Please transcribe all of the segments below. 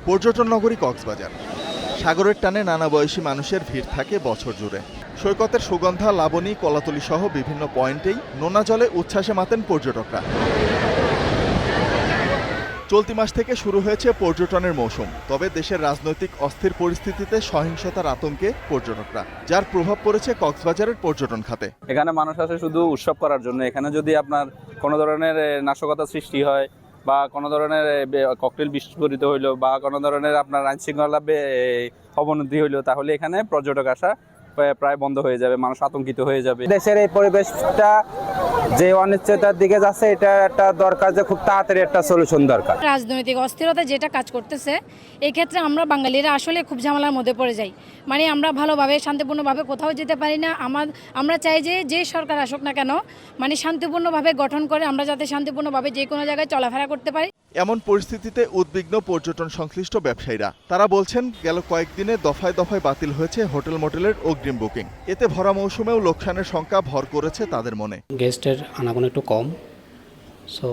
পর্যটন নগরী কক্সবাজার। সাগরের টানে নানা বয়সী মানুষের ভিড় থাকে বছর জুড়ে। সৈকতের সুগন্ধা, লাবণী, কলাতলি সহ বিভিন্ন পয়েন্টেই নোনা জলে উচ্ছ্বাসে মাতেন পর্যটকরা। চলতি মাস থেকে শুরু হয়েছে পর্যটনের মৌসুম। তবে দেশের রাজনৈতিক অস্থির পরিস্থিতিতে সহিংসতার আতঙ্কে পর্যটকরা, যার প্রভাব পড়েছে কক্সবাজারের পর্যটন খাতে। এখানে মানুষ আসে শুধু উৎসব করার জন্য। এখানে যদি আপনার কোনো ধরনের নাশকতা সৃষ্টি হয় বা কোনো ধরনের ককটেল বিস্ফোরিত হইলো বা কোনো ধরনের আপনার আইন শৃঙ্খলা অবনতি হইলো, তাহলে এখানে পর্যটক আসা প্রায় বন্ধ হয়ে যাবে, মানুষ আতঙ্কিত হয়ে যাবে। দেশের এই পরিবেশটা যে অনিশ্চয়তার দিকে যাচ্ছে, এটা একটা দরকার যে খুব তাড়াতাড়ি একটা সলিউশন দরকার। রাজনৈতিক অস্থিরতা যেটা কাজ করতেছে, এই ক্ষেত্রে আমরা বাঙালিরা আসলে খুব ঝামেলার মধ্যে পড়ে যাই। মানে আমরা ভালোভাবে শান্তিপূর্ণভাবে কোথাও যেতে পারি না। আমরা চাই যে সরকার আসুক না কেন, মানে শান্তিপূর্ণভাবে গঠন করে আমরা যাতে শান্তিপূর্ণভাবে যে কোনো জায়গায় চলাফেরা করতে পারি। এমন পরিস্থিতিতে উদ্বিগ্ন পর্যটন সংশ্লিষ্ট ব্যবসায়ীরা। তারা বলছেন, গেল কয়েকদিনে দফায় দফায় বাতিল হয়েছে হোটেল মোটেলের অগ্রিম বুকিং। এতে ভরা মৌসুমেও লোকসানের শঙ্কা ভর করেছে তাদের মনে। গেস্টের আনাগোনা একটু কম, সো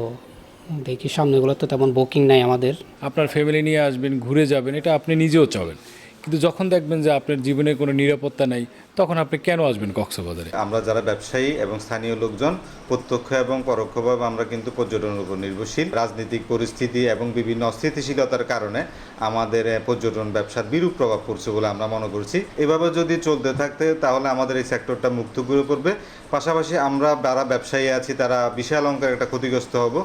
দেখি সামনেগুলোতে তেমন বুকিং নাই আমাদের। আপনার ফ্যামিলি নিয়ে আসবেন, ঘুরে যাবেন, এটা আপনি নিজেও চাবেন, কিন্তু যখন দেখবেন যে আপনার জীবনে কোনো নিরাপত্তা নেই, তখন আপনি কেন আসবেন কক্সবাজারে? আমরা যারা ব্যবসায়ী এবং স্থানীয় লোকজন প্রত্যক্ষ এবং পরোক্ষভাবে আমরা কিন্তু পর্যটনের উপর নির্ভরশীল। রাজনৈতিক পরিস্থিতি এবং বিভিন্ন অস্থিতিশীলতার কারণে আমাদের পর্যটন ব্যবসার বিরূপ প্রভাব পড়ছে বলে আমরা মনে করছি। এভাবে যদি চলতে থাকতে তাহলে আমাদের এই সেক্টরটা মুক্ত করে পড়বে। পাশাপাশি আমরা যারা ব্যবসায়ী আছি তারা বিশাল অঙ্কের একটা ক্ষতিগ্রস্ত হব।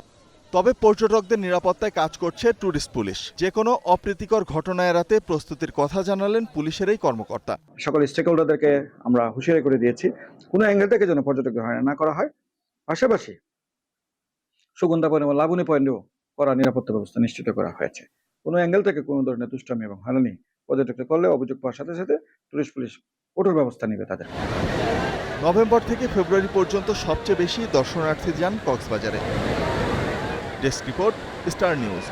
তবে পর্যটকদের নিরাপত্তায় কাজ করছে ট্যুরিস্ট পুলিশ। যে কোনো অপ্রীতিকর ঘটনা এড়াতে প্রস্তুতির কথা জানালেন পুলিশের এই কর্মকর্তা। সকল স্টেক হোল্ডারদেরকে আমরা হুঁশিয়ারি করে দিয়েছি, কোনো অ্যাঙ্গেল থেকে যেন পর্যটকদের হয়রানি না করা হয়। পাশাপাশি সুগন্ধা পয়েন্ট এবং লাবণী পয়েন্টেও করা নিরাপত্তা ব্যবস্থা নিশ্চিত করা হয়েছে। কোনো অ্যাঙ্গেল থেকে কোনো ধরনের দুষ্টামি এবং হয়রানি পর্যটকদের করলে অভিযোগ পাওয়ার সাথে সাথে টুরিস্ট পুলিশ কঠোর ব্যবস্থা নেবে তাদের। নভেম্বর থেকে ফেব্রুয়ারি পর্যন্ত সবচেয়ে বেশি দর্শনার্থী যান কক্সবাজারে। Desk report, star news.